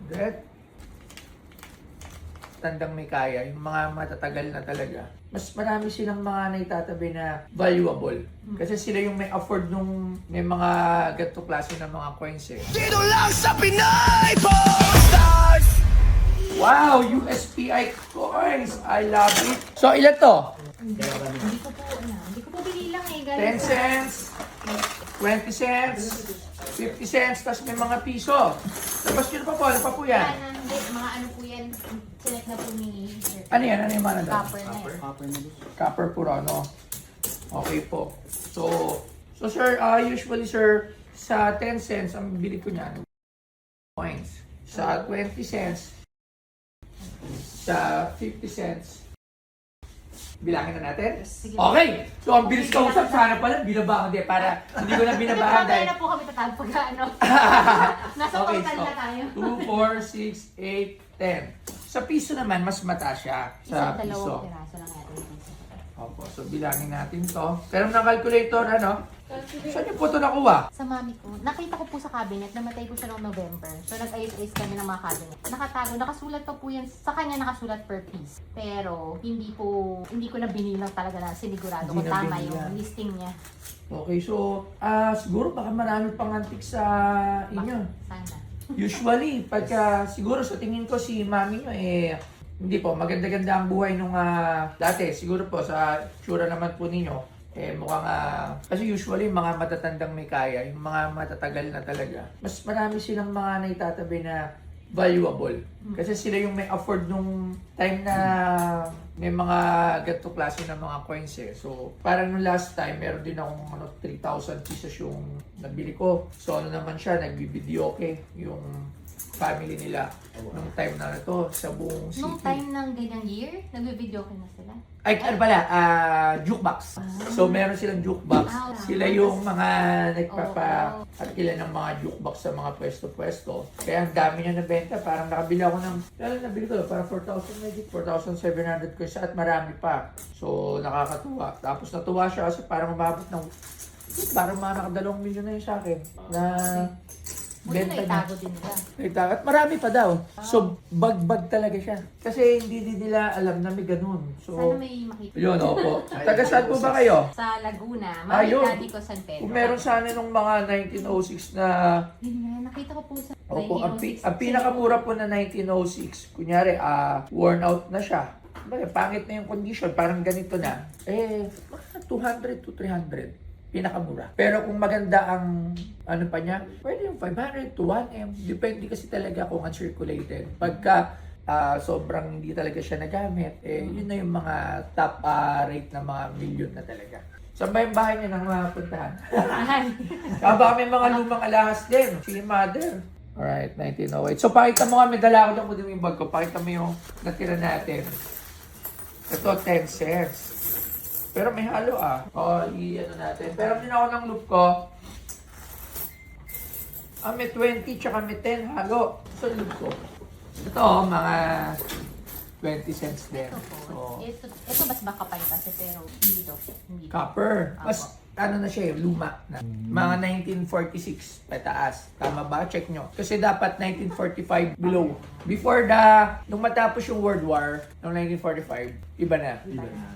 100. Tandang may kaya, yung mga matatagal na talaga. Mas marami silang mga naitatabi na valuable. Kasi sila yung may afford nung may mga ganito klase ng mga coins eh. Dito lang sa Pinay Posters! Wow! USPI coins! I love it! So, ilan to? Hindi ko po binilang eh. 10 cents, 20 cents, 50 cents, tapos may mga piso. Tapos yun pa po, ano pa po yan? Hindi, mga ano po yan. Select na po ni Sir. Ano yan? Ano yung mga nandun? Copper na yan. Copper puro, ano? Okay po. So sir, usually sir, sa 10 cents, ang bili ko niyan, coins. Sa 20 cents, sa 50 cents, bilangin na natin? Sige. Okay! So, ang bilis ka usap, sana pala, binabahan din, para hindi ko na binabahan Mamaya dahil... na po kami tatawag pag ano. Nasa Okay, total so, na tayo. 2, 4, 6, 8, 10. Sa piso naman, mas mataas siya sa Isang piso. dalawang piraso lang natin yung piso. Opo, so bilangin natin to. Pero ng calculator, ano? Saan niyo po ito nakuha? Sa mami ko, nakita ko po sa cabinet, namatay po siya noong November. So nag-ayos-ayos kami ng mga cabinet. Nakatago, nakasulat pa po yan, sa kanya nakasulat per piece. Pero hindi ko na binilang talaga na sinigurado Hindi kung na tama binilang. yung listing niya. Okay, so siguro baka marami pang antik sa inyo. Sana. Usually, pagka siguro sa tingin ko si mami nyo hindi po, maganda-ganda ang buhay nung dati. Siguro po sa tsura naman po ninyo, mukhang kasi usually mga matatandang may kaya, yung mga matatagal na talaga. Mas marami silang mga naitatabi na valuable. Kasi sila yung may afford nung time na may mga ganito klase ng mga coins eh. So, parang nung last time, meron din akong 3,000 pesos yung nabili ko. So, ano naman siya, nagbibideo yung family nila nung time na ito sa buong city. Nung time ng ganyang year, nag-video ko na sila. Ay, ano pala, jukebox. So, meron silang jukebox. Sila yung mga nagpapa-arkila ng mga jukebox sa mga pwesto-pwesto. Kaya ang dami niya nabenta. Parang nakabili ako ng, nabili ko parang 4,000 magic, 4,700 ko isa at marami pa. So, nakakatuwa. Tapos natuwa siya kasi parang umabot ng, parang mga naka 2 milyon na yun sa akin. Na, Buti na itago din nila. at marami pa daw. So, bag-bag talaga siya. Kasi hindi nila alam na may ganun. So, Sana may makita. yun, opo. Taga saan po ba kayo? Sa Laguna, Ayun. Mami Daddy ko San Pedro. Kung meron sana nung mga 1906 na, Yun nga, nakita ko po sa opo, ang pinakamura po na 1906, kunyari, worn out na siya. Pangit na yung condition, parang ganito na. Mga 200 to 300. Pinakamura. Pero kung maganda ang ano pa niya, pwede yung 500 to 1M. Depende kasi talaga kung uncirculated. Pagka sobrang hindi talaga siya nagamit, yun na yung mga top rate na mga million na talaga. Saan ba yung bahay niya nang mapuntahan? Baka may mga lumang alahas din. Si mother. Alright, 1908. So pakita mo nga, may dala ko din yung bag ko. Pakita mo yung natira natin. Ito, 10 cents. Pero may halo i-ano natin. Pero din ako ng loop ko. May 20 tsaka may 10 halo sa loop ko. Ito, mga 20 cents din. So, Ito mas baka pa yun kasi pero hindi to. copper. Mas ano na siya luma na. Mga 1946 pataas. Tama ba? Check nyo. Kasi dapat 1945 below. Before nung matapos yung World War, noong 1945, iba na.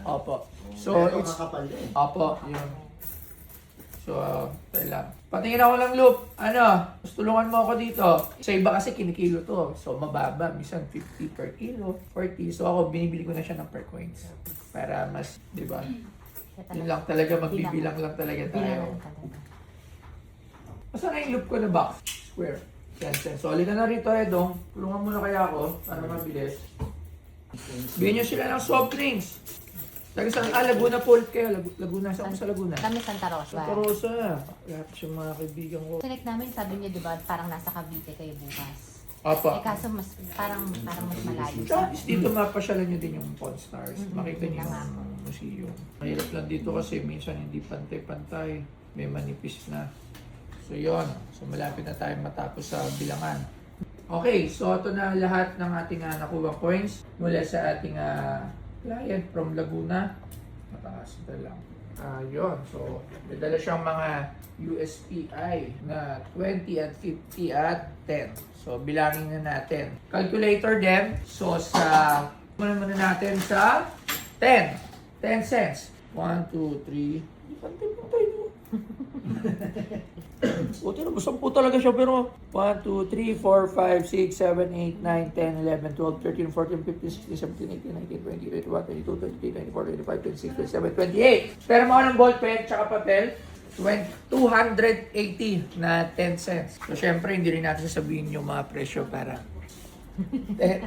Opo. So, Pero it's, kakapal din. opo, yun. So, tayo lang. Patingin ako ng loop. Mas tulungan mo ako dito. Sa iba kasi kinikilo to. So, mababa. Minsan 50 per kilo, 40. So, ako binibili ko na siya ng per coins. Para mas, di ba? Yun lang talaga, magbibilang lang talaga tayo. Masa na yung loop ko na box? Square. 10 cents. So, halika na rito, Edong. Tulungan mo na kaya ako para mabilis. Bigyan nyo sila ng soft drinks. Taga saan? Laguna Port kayo. Laguna. Saan mo sa Laguna? Kami Santa Rosa. Santa Rosa. Lahat yung mga kaibigan ko. Select namin, sabi niya, di ba, parang nasa Cavite kayo bukas. Apa. Kaso mas, parang mas malayo. Tsaka dito mapasyalan nyo din yung Pawn Stars. Makita nyo Tama. yung museum. Mahirap lang dito kasi minsan hindi pantay-pantay. May manipis na. So yun. So malapit na tayo matapos sa bilangan. Okay, so ito na lahat ng ating nakuha coins mula sa ating client from Laguna. Mataas ito lang. Yun. So, may dala siyang mga USPI na 20 at 50 at 10. So, bilangin na natin. Calculator din. So, muna natin sa 10. 10 cents. 1, 2, 3. Pantay-pantay mo. Buti na, 10 talaga siya, pero 1, 2, 3, 4, 5, 6, 7, 8, 9, 10, 11, 12, 13, 14, 15, 16, 17, 18, 19, 20, 21, 22, 23, 24, 25, 26, 27, 28. Pero mo ng ballpen tsaka papel, 280 na 10 cents. So, syempre, hindi rin natin sasabihin yung mga presyo para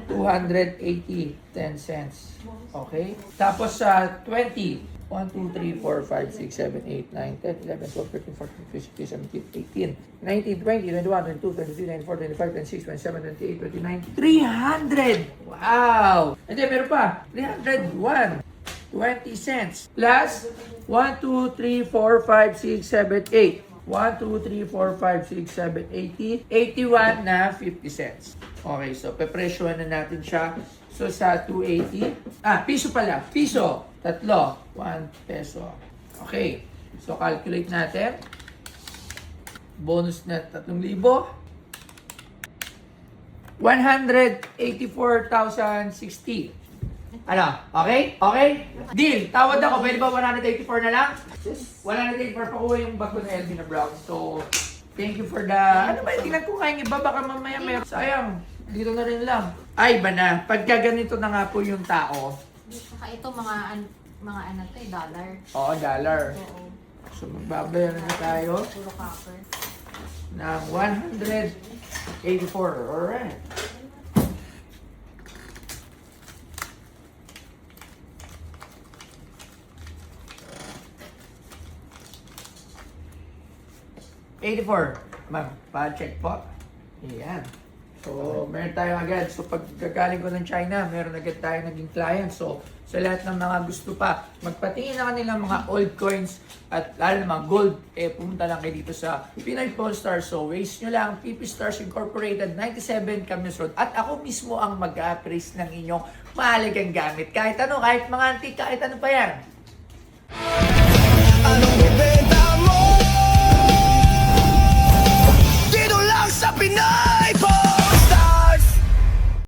280, 10 cents. Okay? Tapos sa 20, 1, 2, 3, 4, 5, 6, 7, 8, 9, 10, 11, 12, 13, 14, 15, 16, 17, 18, 19, 20, 21, 22, 23, 24, 25, 26, 27, 28, 29, 300! Wow! Hindi, meron pa. 301. 20 cents. Plus, 1, 2, 3, 4, 5, 6, 7, 8. 1, 2, 3, 4, 5, 6, 7, 80. 81 na 50 cents. Okay, so pepresyohan na natin siya. So sa 280, piso pala. Piso. 3. 1 peso. Okay. So calculate natin. Bonus na 3,000. 184,060. Ano? Okay? Okay? Deal! Tawad ako. Pwede ba 184 na lang? 184 pa kuha yung bago na LB na brown. So, thank you for the... Ano ba? Tingnan ko kayong iba. Baka mamaya meron. Sayang. Dito na rin lang. Ay, iba na. Pagka ganito na nga po yung tao. Saka ito mga ano to dollar. Oo, dollar. Oo. So, magbabayaran na tayo Puro copper. ng 184. Alright. Ma'am, pa-check po. Ayan. So, meron tayo agad. So, pag gagaling ko ng China, meron agad tayo naging client. So, sa lahat ng mga gusto pa magpatingin na kanilang mga old coins at lalo na mga gold, pumunta lang kayo dito sa Pinoy Pawn Stars. So, waste nyo lang, PP Stars Incorporated, 97 Camus Road. At ako mismo ang mag-appraise ng inyong mahalagang gamit. Kahit ano, kahit mga antique, kahit ano pa yan.